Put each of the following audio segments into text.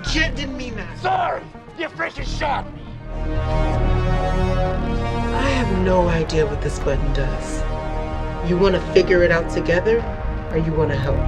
legit didn't mean that. Sorry! You freaking shot me! I have no idea what this button does. You want to figure it out together, or you want to help?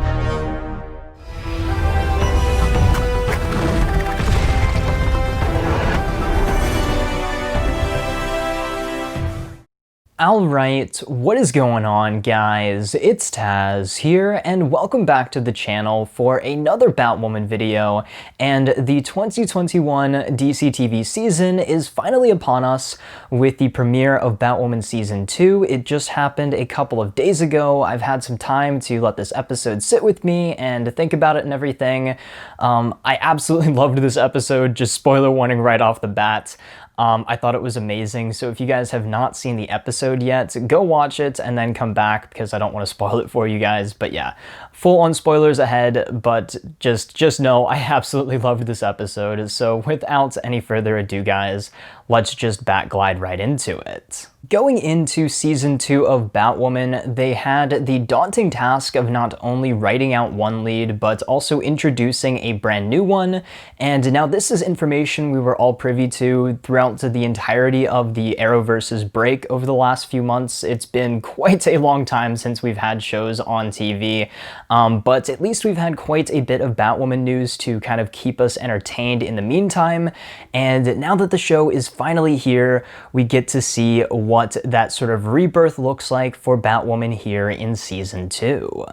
Alright, what is going on guys? It's Tazz here, and welcome back to the channel for another Batwoman video, and the 2021 DCTV season is finally upon us with the premiere of Batwoman Season 2. It just happened a couple of days ago. I've had some time to let this episode sit with me and think about it and everything. I absolutely loved this episode, just spoiler warning right off the bat. I thought it was amazing, so if you guys have not seen the episode yet, go watch it and then come back because I don't want to spoil it for you guys. But yeah, full on spoilers ahead, but just know I absolutely loved this episode. So without any further ado guys, let's just glide right into it. Going into Season 2 of Batwoman, they had the daunting task of not only writing out one lead, but also introducing a brand new one, and now this is information we were all privy to throughout the entirety of the Arrowverse's break over the last few months. It's been quite a long time since we've had shows on TV, but at least we've had quite a bit of Batwoman news to kind of keep us entertained in the meantime, and now that the show is finally here, we get to see what that sort of rebirth looks like for Batwoman here in Season 2.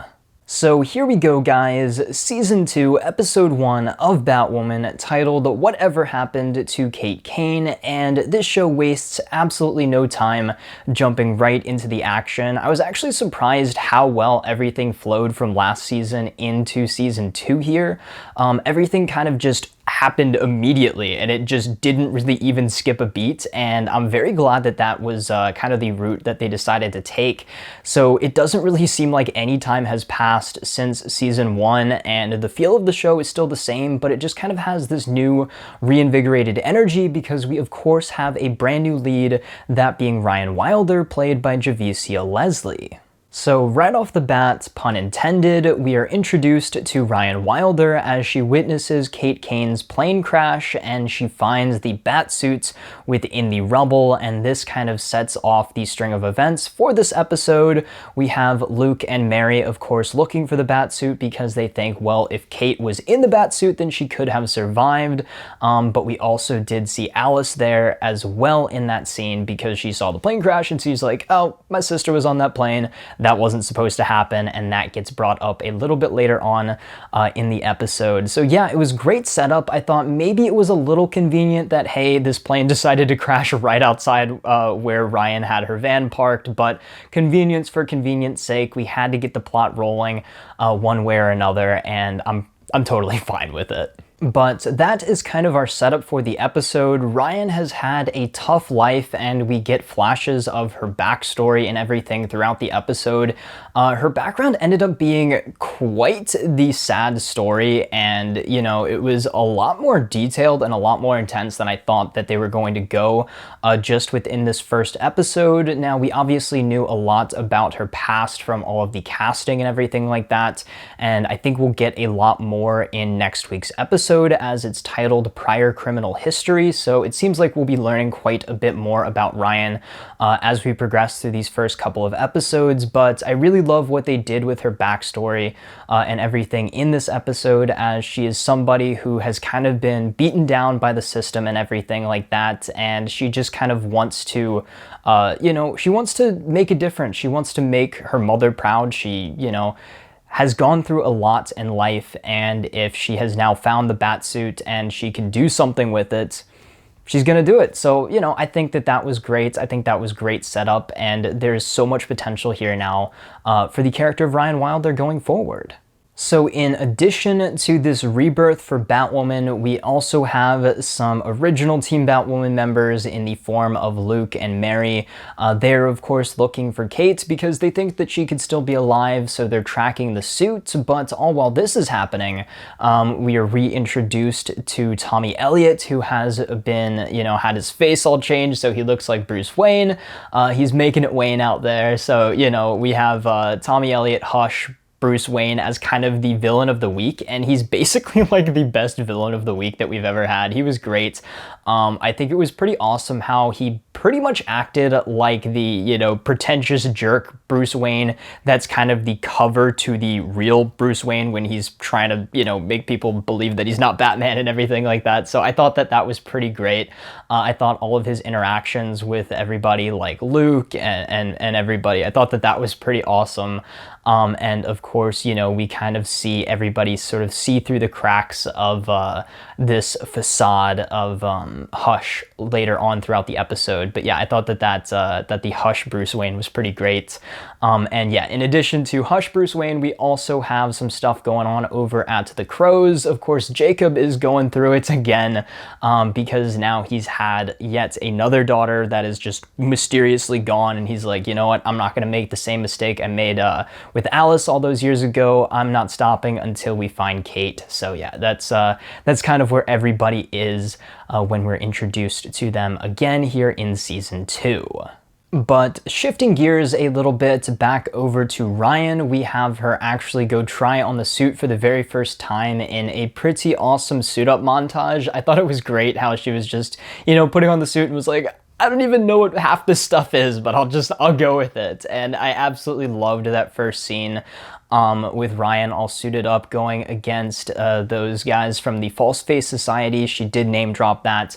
So here we go guys, Season 2, Episode 1 of Batwoman, titled Whatever Happened to Kane, and this show wastes absolutely no time jumping right into the action. I was actually surprised how well everything flowed from last season into Season 2 here. Everything kind of just happened immediately and it just didn't really even skip a beat, and I'm very glad that that was kind of the route that they decided to take. So it doesn't really seem like any time has passed since Season 1, and the feel of the show is still the same, but it just kind of has this new reinvigorated energy because we of course have a brand new lead, that being Ryan Wilder, played by Javicia Leslie. So right off the bat, pun intended, we are introduced to Ryan Wilder as she witnesses Kate Kane's plane crash and she finds the Batsuit within the rubble, and this kind of sets off the string of events for this episode. We have Luke and Mary, of course, looking for the Batsuit because they think, well, if Kate was in the Batsuit, then she could have survived. But we also did see Alice there as well in that scene because she saw the plane crash and she's like, oh, my sister was on that plane. That wasn't supposed to happen, and that gets brought up a little bit later on in the episode. So yeah, it was great setup. I thought maybe it was a little convenient that, hey, this plane decided to crash right outside where Ryan had her van parked, but convenience for convenience sake, we had to get the plot rolling one way or another, and I'm totally fine with it. But that is kind of our setup for the episode. Ryan has had a tough life and we get flashes of her backstory and everything throughout the episode. Her background ended up being quite the sad story, and you know, it was a lot more detailed and a lot more intense than I thought that they were going to go just within this first episode. Now, we obviously knew a lot about her past from all of the casting and everything like that, and I think we'll get a lot more in next week's episode, as it's titled Prior Criminal History, so it seems like we'll be learning quite a bit more about Ryan as we progress through these first couple of episodes. But I really love what they did with her backstory and everything in this episode, as she is somebody who has kind of been beaten down by the system and everything like that, and she just kind of wants to you know, she wants to make a difference. She wants to make her mother proud. She, you know, has gone through a lot in life, and if she has now found the Batsuit and she can do something with it, she's gonna do it. So, you know, I think that that was great. I think that was great setup, and there's so much potential here now for the character of Ryan Wilder going forward. So in addition to this rebirth for Batwoman, we also have some original Team Batwoman members in the form of Luke and Mary. They're of course looking for Kate because they think that she could still be alive, so they're tracking the suit. But all while this is happening, we are reintroduced to Tommy Elliott, who has been, you know, had his face all changed so he looks like Bruce Wayne. He's making it Wayne out there. So, you know, we have Tommy Elliott, Hush, Bruce Wayne as kind of the villain of the week, and he's basically like the best villain of the week that we've ever had. He was great. I think it was pretty awesome how he pretty much acted like the, you know, pretentious jerk Bruce Wayne that's kind of the cover to the real Bruce Wayne when he's trying to, you know, make people believe that he's not Batman and everything like that. So I thought that that was pretty great. I thought all of his interactions with everybody like Luke and everybody, I thought that that was pretty awesome. And of course, you know, we kind of see everybody sort of see through the cracks of this facade of Hush later on throughout the episode. But yeah, I thought that the Hush Bruce Wayne was pretty great. And yeah, in addition to Hush Bruce Wayne, we also have some stuff going on over at the Crows. Of course, Jacob is going through it again because now he's had yet another daughter that is just mysteriously gone. And he's like, you know what, I'm not going to make the same mistake I made with Alice all those years ago. I'm not stopping until we find Kate. So yeah, that's kind of where everybody is when we're introduced to them again here in season 2. But shifting gears a little bit back over to Ryan, we have her actually go try on the suit for the very first time in a pretty awesome suit up montage. I thought it was great how she was just, you know, putting on the suit and was like, I don't even know what half this stuff is, but I'll go with it. And I absolutely loved that first scene with Ryan all suited up going against those guys from the False Face Society. She did name drop that.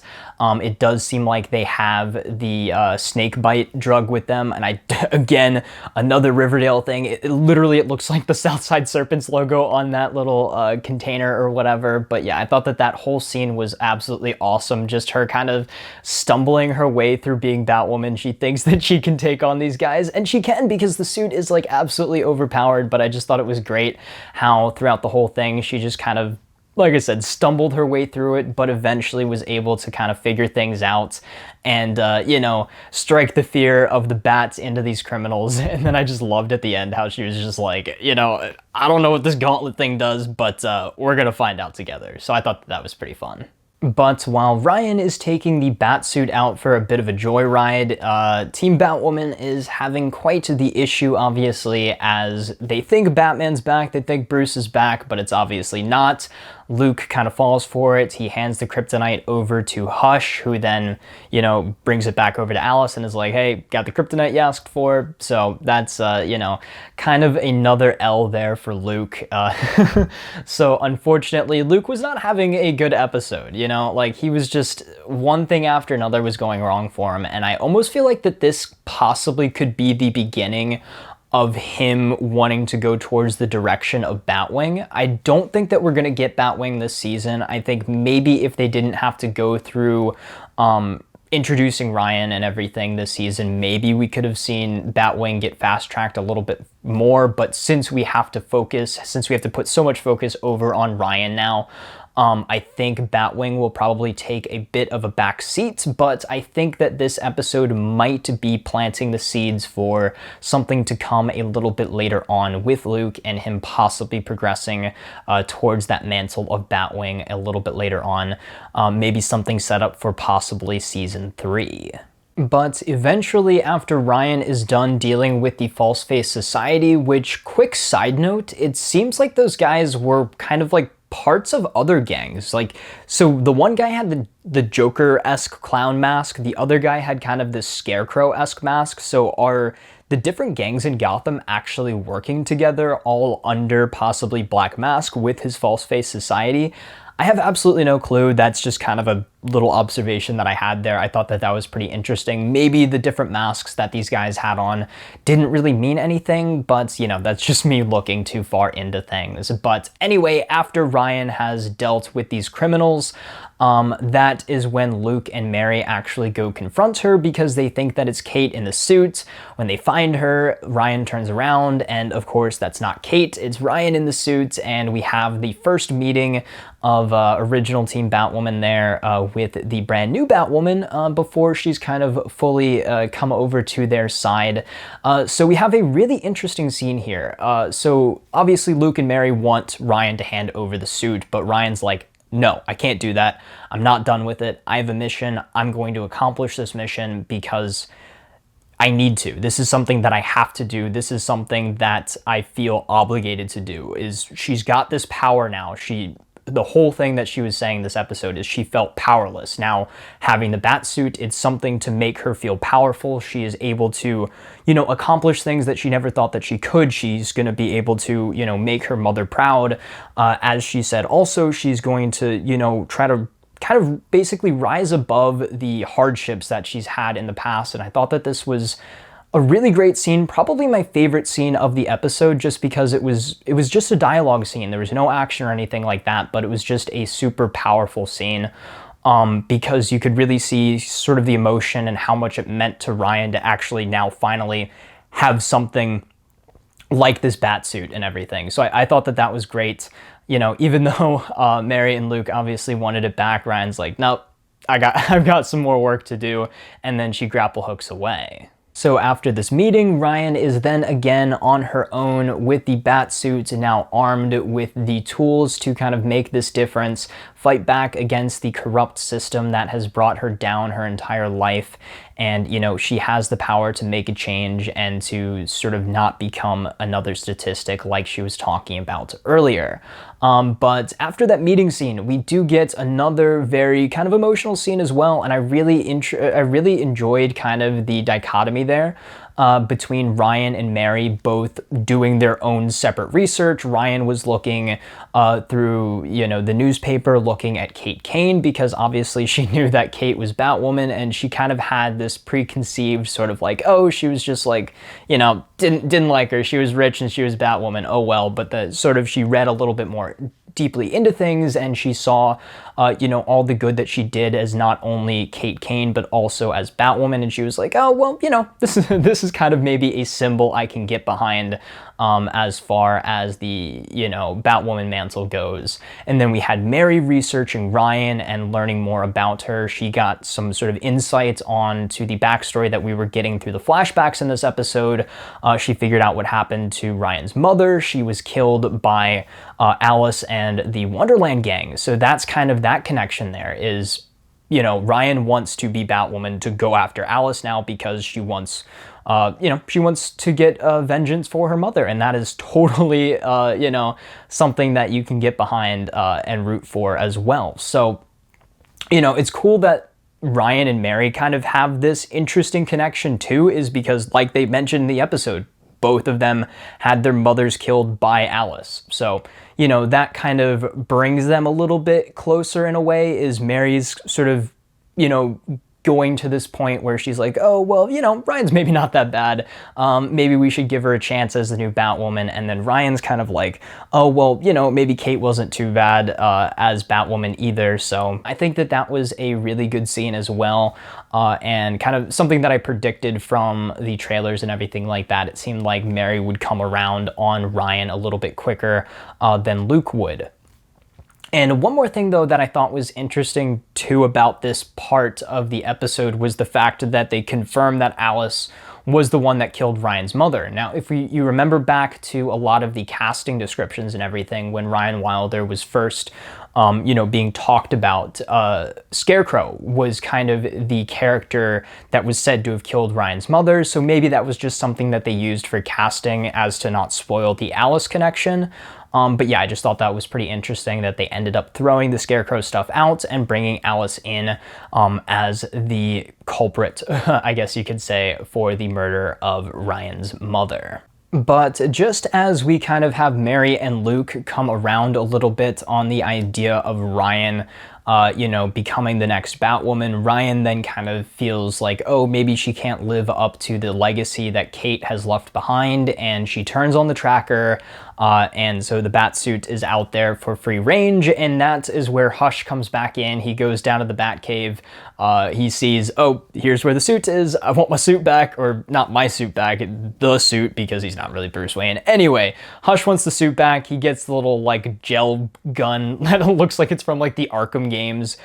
It does seem like they have the snake bite drug with them. And again, another Riverdale thing. It literally looks like the Southside Serpents logo on that little container or whatever. But yeah, I thought that whole scene was absolutely awesome. Just her kind of stumbling her way through being Batwoman. She thinks that she can take on these guys, and she can because the suit is like absolutely overpowered. But I just thought it was great how throughout the whole thing, she just kind of, like I said, stumbled her way through it, but eventually was able to kind of figure things out and, you know, strike the fear of the bats into these criminals. And then I just loved at the end how she was just like, you know, I don't know what this gauntlet thing does, but we're going to find out together. So I thought that was pretty fun. But while Ryan is taking the Batsuit out for a bit of a joyride, Team Batwoman is having quite the issue, obviously, as they think Batman's back, they think Bruce is back, but it's obviously not. Luke kind of falls for it. He hands the kryptonite over to Hush, who then, you know, brings it back over to Alice and is like, hey, got the kryptonite you asked for. So that's, you know, kind of another L there for Luke. So unfortunately, Luke was not having a good episode, you know, like he was just one thing after another was going wrong for him. And I almost feel like that this possibly could be the beginning of him wanting to go towards the direction of Batwing. I don't think that we're going to get Batwing this season. I think maybe if they didn't have to go through introducing Ryan and everything this season, maybe we could have seen Batwing get fast-tracked a little bit more. But since we have to put so much focus over on Ryan now, I think Batwing will probably take a bit of a back seat, but I think that this episode might be planting the seeds for something to come a little bit later on with Luke and him possibly progressing towards that mantle of Batwing a little bit later on. Maybe something set up for possibly season 3. But eventually, after Ryan is done dealing with the False Face Society, which, quick side note, it seems like those guys were kind of like parts of other gangs. Like, so the one guy had the Joker-esque clown mask, the other guy had kind of this Scarecrow-esque mask. So are the different gangs in Gotham actually working together all under possibly Black Mask with his False Face Society? I have absolutely no clue. That's just kind of a little observation that I had there. I thought that that was pretty interesting. Maybe the different masks that these guys had on didn't really mean anything, but you know, that's just me looking too far into things. But anyway, after Ryan has dealt with these criminals, that is when Luke and Mary actually go confront her because they think that it's Kate in the suit. When they find her, Ryan turns around and of course that's not Kate, it's Ryan in the suit, and we have the first meeting of original Team Batwoman there with the brand new Batwoman before she's kind of fully come over to their side. So we have a really interesting scene here. So obviously Luke and Mary want Ryan to hand over the suit, but Ryan's like, no, I can't do that. I'm not done with it. I have a mission. I'm going to accomplish this mission because I need to. This is something that I have to do. This is something that I feel obligated to do. Is she's got this power now. The whole thing that she was saying this episode is she felt powerless. Now, having the bat suit, it's something to make her feel powerful. She is able to, accomplish things that she never thought that she could. She's going to be able to, make her mother proud. As she said, also, she's going to, try to kind of basically rise above the hardships that she's had in the past. And I thought that this was a really great scene, probably my favorite scene of the episode, just because it was just a dialogue scene. There was no action or anything like that, but it was just a super powerful scene because you could really see sort of the emotion and how much it meant to Ryan to actually now finally have something like this bat suit and everything. So I thought that that was great. Even though Mary and Luke obviously wanted it back, Ryan's like, nope, I've got some more work to do, and then she grapple hooks away. So after this meeting, Ryan is then again on her own with the bat suit, now armed with the tools to kind of make this difference, fight back against the corrupt system that has brought her down her entire life. And, she has the power to make a change and to sort of not become another statistic like she was talking about earlier. But after that meeting scene, we do get another very kind of emotional scene as well. And I really enjoyed kind of the dichotomy there. Between Ryan and Mary both doing their own separate research. Ryan was looking through, the newspaper, looking at Kane, because obviously she knew that Kate was Batwoman, and she kind of had this preconceived sort of like, oh, she was just like, didn't like her. She was rich and she was Batwoman. Oh, well, but she read a little bit more deeply into things, and she saw, all the good that she did as not only Kane, but also as Batwoman. And she was like, oh, well, this is kind of maybe a symbol I can get behind as far as the, Batwoman mantle goes. And then we had Mary researching Ryan and learning more about her. She got some sort of insight on to the backstory that we were getting through the flashbacks in this episode. She figured out what happened to Ryan's mother. She was killed by Alice and the Wonderland gang. So that's kind of that connection there is, Ryan wants to be Batwoman to go after Alice now because she wants, she wants to get vengeance for her mother. And that is totally, something that you can get behind and root for as well. So, it's cool that Ryan and Mary kind of have this interesting connection too, is because like they mentioned in the episode, both of them had their mothers killed by Alice. So, that kind of brings them a little bit closer in a way, is Mary's sort of, going to this point where she's like, oh, well, Ryan's maybe not that bad. Maybe we should give her a chance as the new Batwoman. And then Ryan's kind of like, oh, well, maybe Kate wasn't too bad as Batwoman either. So I think that that was a really good scene as well. And kind of something that I predicted from the trailers and everything like that. It seemed like Mary would come around on Ryan a little bit quicker than Luke would. And one more thing, though, that I thought was interesting, too, about this part of the episode was the fact that they confirmed that Alice was the one that killed Ryan's mother. Now, if you remember back to a lot of the casting descriptions and everything, when Ryan Wilder was first, being talked about, Scarecrow was kind of the character that was said to have killed Ryan's mother. So maybe that was just something that they used for casting as to not spoil the Alice connection. But yeah, I just thought that was pretty interesting that they ended up throwing the Scarecrow stuff out and bringing Alice in as the culprit, I guess you could say, for the murder of Ryan's mother. But just as we kind of have Mary and Luke come around a little bit on the idea of Ryan, becoming the next Batwoman, Ryan then kind of feels like, oh, maybe she can't live up to the legacy that Kate has left behind, and she turns on the tracker, and so the Batsuit is out there for free range, and that is where Hush comes back in. He goes down to the Batcave, he sees, oh, here's where the suit is, I want my suit back, or not my suit back, the suit, because he's not really Bruce Wayne. Anyway, Hush wants the suit back. He gets the little, like, gel gun that looks like it's from, like, the Arkham games,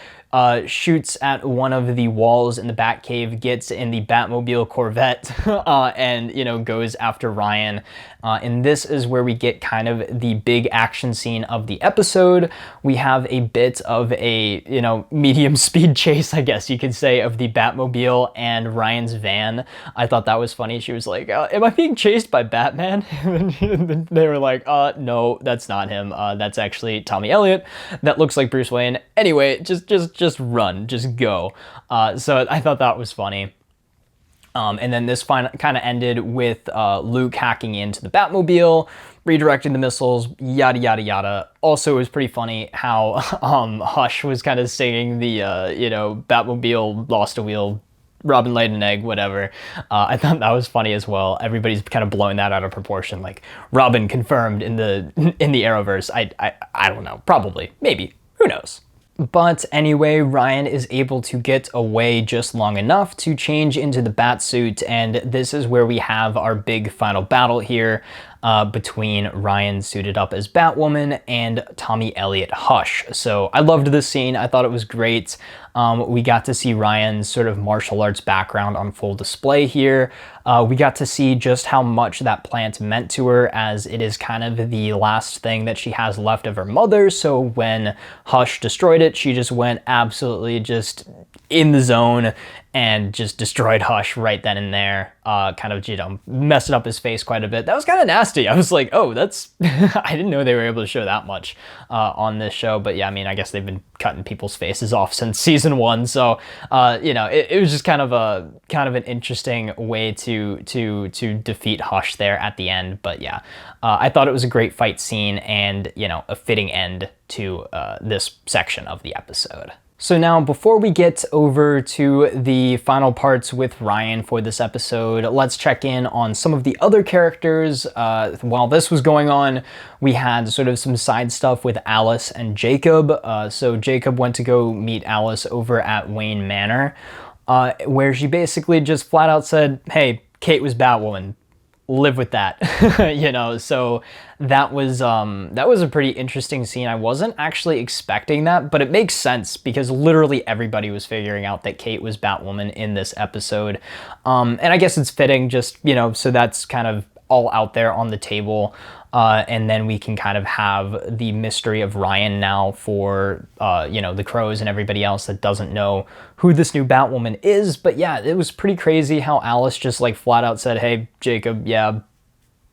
shoots at one of the walls in the Batcave, gets in the Batmobile Corvette, and, you know, goes after Ryan. And this is where we get kind of the big action scene of the episode. We have a bit of a, you know, medium speed chase, I guess you could say, of the Batmobile and Ryan's van. I thought that was funny. She was like, am I being chased by Batman? And they were like, no, that's not him. That's actually Tommy Elliott. That looks like Bruce Wayne. Anyway, just run, just go. So I thought that was funny. And then this kind of ended with Luke hacking into the Batmobile, redirecting the missiles, yada, yada, yada. Also, it was pretty funny how Hush was kind of singing the, you know, Batmobile lost a wheel, Robin laid an egg, whatever. I thought that was funny as well. Everybody's kind of blowing that out of proportion. Like, Robin confirmed in the Arrowverse. I don't know. Probably. Maybe. Who knows? But anyway, Ryan is able to get away just long enough to change into the Batsuit, and this is where we have our big final battle here between Ryan suited up as Batwoman and Tommy Elliott Hush. So I loved this scene. I thought it was great. We got to see Ryan's sort of martial arts background on full display here. We got to see just how much that plant meant to her, as it is kind of the last thing that she has left of her mother. So when Hush destroyed it, she just went absolutely just in the zone and just destroyed Hush right then and there. Kind of, you know, messed up his face quite a bit. That was kind of nasty. I was like, oh, that's... I didn't know they were able to show that much on this show. But yeah, I mean, I guess they've been cutting people's faces off since season 1. So, you know, it was just kind of an interesting way to defeat Hush there at the end. But yeah, I thought it was a great fight scene and, you know, a fitting end to this section of the episode. So now, before we get over to the final parts with Ryan for this episode, let's check in on some of the other characters. While this was going on, we had sort of some side stuff with Alice and Jacob. So Jacob went to go meet Alice over at Wayne Manor, where she basically just flat out said, hey, Kate was Batwoman. Live with that. You know, so that was a pretty interesting scene. I wasn't actually expecting that, but it makes sense because literally everybody was figuring out that Kate was Batwoman in this episode. And I guess it's fitting, just, you know, so that's kind of all out there on the table. And then we can kind of have the mystery of Ryan now for, you know, the Crows and everybody else that doesn't know who this new Batwoman is. But yeah, it was pretty crazy how Alice just like flat out said, hey, Jacob, yeah,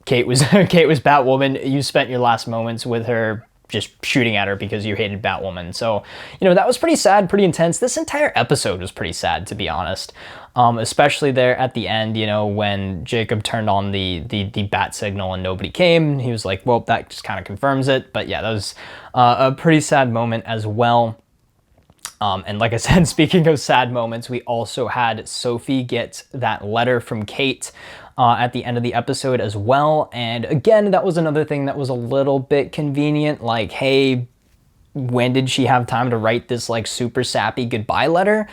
Kate was Batwoman. You spent your last moments with her just shooting at her because you hated Batwoman. So, you know, that was pretty sad, pretty intense. This entire episode was pretty sad, to be honest. Especially there at the end, you know, when Jacob turned on the bat signal and nobody came. He was like, well, that just kind of confirms it. But yeah, that was a pretty sad moment as well. And like I said, speaking of sad moments, we also had Sophie get that letter from Kate at the end of the episode as well. And again, that was another thing that was a little bit convenient. Like, hey, when did she have time to write this like super sappy goodbye letter?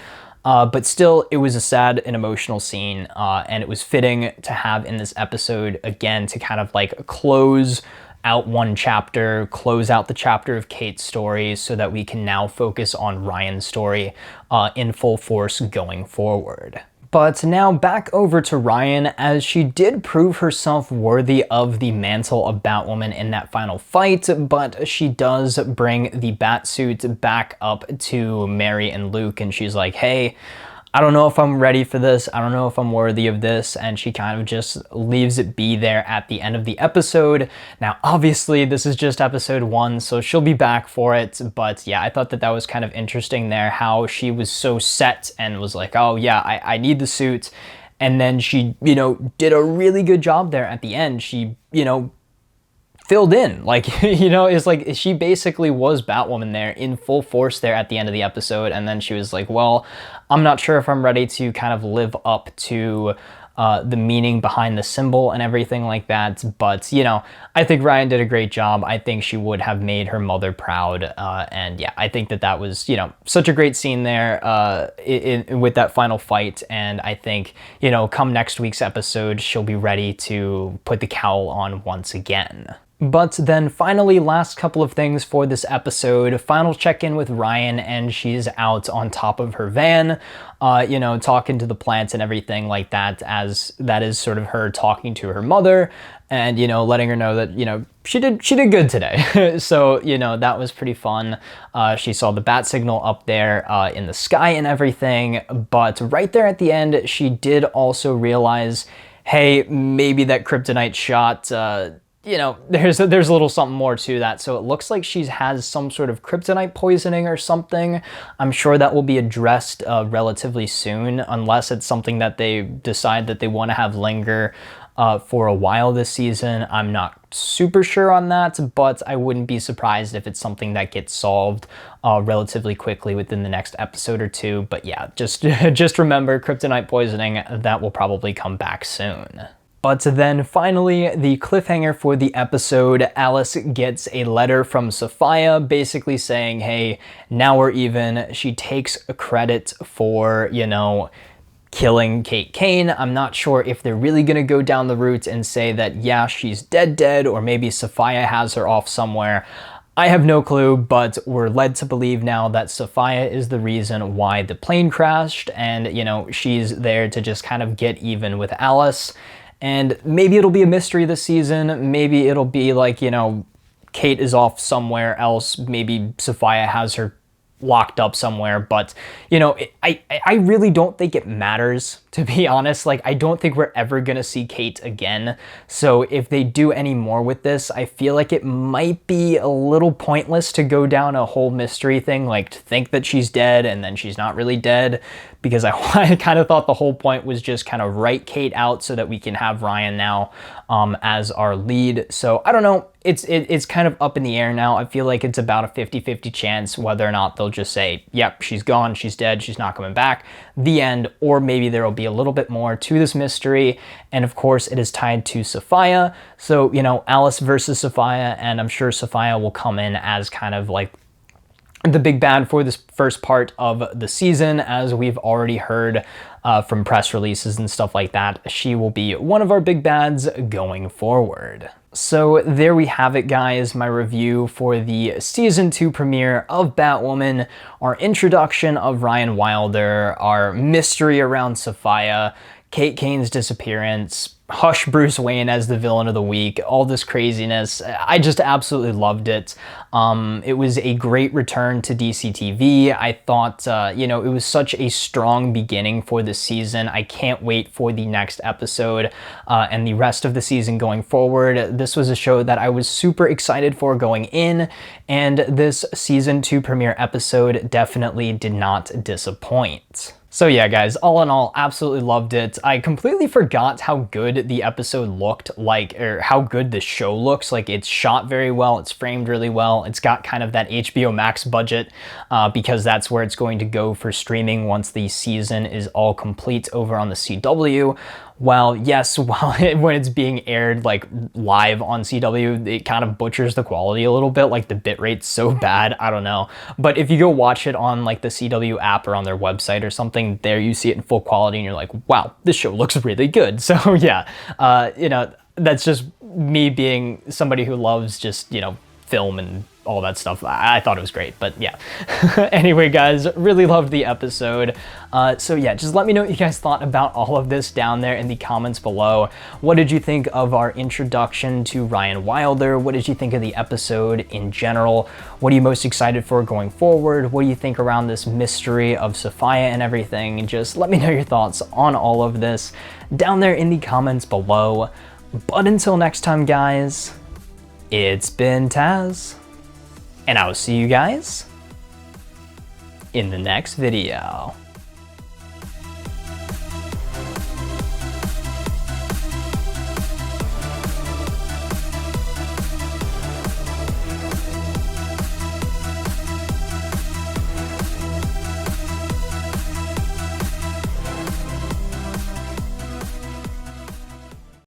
But still, it was a sad and emotional scene, and it was fitting to have in this episode, again, to kind of like close out one chapter, close out the chapter of Kate's story so that we can now focus on Ryan's story in full force going forward. But now back over to Ryan, as she did prove herself worthy of the mantle of Batwoman in that final fight, but she does bring the Batsuit back up to Mary and Luke, and she's like, hey, I don't know if I'm ready for this. I don't know if I'm worthy of this. And she kind of just leaves it be there at the end of the episode. Now, obviously, this is just episode 1, so she'll be back for it. But yeah, I thought that that was kind of interesting there, how she was so set and was like, oh yeah, I need the suit. And then she, you know, did a really good job there at the end. She, you know, filled in, like, you know, it's like she basically was Batwoman there in full force there at the end of the episode. And then she was like, well, I'm not sure if I'm ready to kind of live up to the meaning behind the symbol and everything like that. But, you know, I think Ryan did a great job. I think she would have made her mother proud. And yeah, I think that that was, you know, such a great scene there with that final fight. And I think, you know, come next week's episode, she'll be ready to put the cowl on once again. But then finally, last couple of things for this episode. Final check-in with Ryan, and she's out on top of her van, you know, talking to the plants and everything like that, as that is sort of her talking to her mother and, you know, letting her know that, you know, she did good today. So, you know, that was pretty fun. She saw the bat signal up there in the sky and everything, but right there at the end, she did also realize, hey, maybe that kryptonite shot, you know, there's a little something more to that. So it looks like she has some sort of kryptonite poisoning or something. I'm sure that will be addressed relatively soon, unless it's something that they decide that they want to have linger for a while this season. I'm not super sure on that, but I wouldn't be surprised if it's something that gets solved relatively quickly within the next episode or two. But yeah, just remember, kryptonite poisoning, that will probably come back soon. But then finally, the cliffhanger for the episode, Alice gets a letter from Sophia basically saying, hey, now we're even. She takes credit for, you know, killing Kane. I'm not sure if they're really gonna go down the route and say that, yeah, she's dead, or maybe Sophia has her off somewhere. I have no clue, but we're led to believe now that Sophia is the reason why the plane crashed, and, you know, she's there to just kind of get even with Alice. And maybe it'll be a mystery this season. Maybe it'll be like, you know, Kate is off somewhere else. Maybe Sophia has her locked up somewhere. But, you know, I really don't think it matters, to be honest. Like, I don't think we're ever going to see Kate again. So if they do any more with this, I feel like it might be a little pointless to go down a whole mystery thing, like to think that she's dead and then she's not really dead. Because I kind of thought the whole point was just kind of write Kate out so that we can have Ryan now as our lead. So I don't know. It's kind of up in the air now. I feel like it's about a 50-50 chance whether or not they'll just say, yep, she's gone, she's dead, she's not coming back, the end, or maybe there will be a little bit more to this mystery. And of course, it is tied to Sophia. So, you know, Alice versus Sophia, and I'm sure Sophia will come in as kind of like the big bad for this first part of the season. As we've already heard from press releases and stuff like that, she will be one of our big bads going forward. So there we have it, guys, my review for the season 2 premiere of Batwoman, our introduction of Ryan Wilder, our mystery around Sophia, Kate Kane's disappearance, Hush Bruce Wayne as the villain of the week, all this craziness. I just absolutely loved it. It was a great return to DCTV. I thought, you know, it was such a strong beginning for the season. I can't wait for the next episode and the rest of the season going forward. This was a show that I was super excited for going in, and this season 2 premiere episode definitely did not disappoint. So yeah, guys, all in all, absolutely loved it. I completely forgot how good the episode looked like, or how good the show looks. Like, it's shot very well, it's framed really well, it's got kind of that HBO Max budget because that's where it's going to go for streaming once the season is all complete over on the CW. Well, yes, when it's being aired like live on CW, it kind of butchers the quality a little bit. Like, the bitrate's so bad, I don't know. But if you go watch it on like the CW app or on their website or something, there you see it in full quality and you're like, wow, this show looks really good. So yeah, you know, that's just me being somebody who loves just, you know, film and all that stuff. I thought it was great, but yeah. Anyway, guys, really loved the episode. So yeah, just let me know what you guys thought about all of this down there in the comments below. What did you think of our introduction to Ryan Wilder? What did you think of the episode in general? What are you most excited for going forward? What do you think around this mystery of Sophia and everything? Just let me know your thoughts on all of this down there in the comments below. But until next time, guys, it's been Tazz, and I will see you guys in the next video.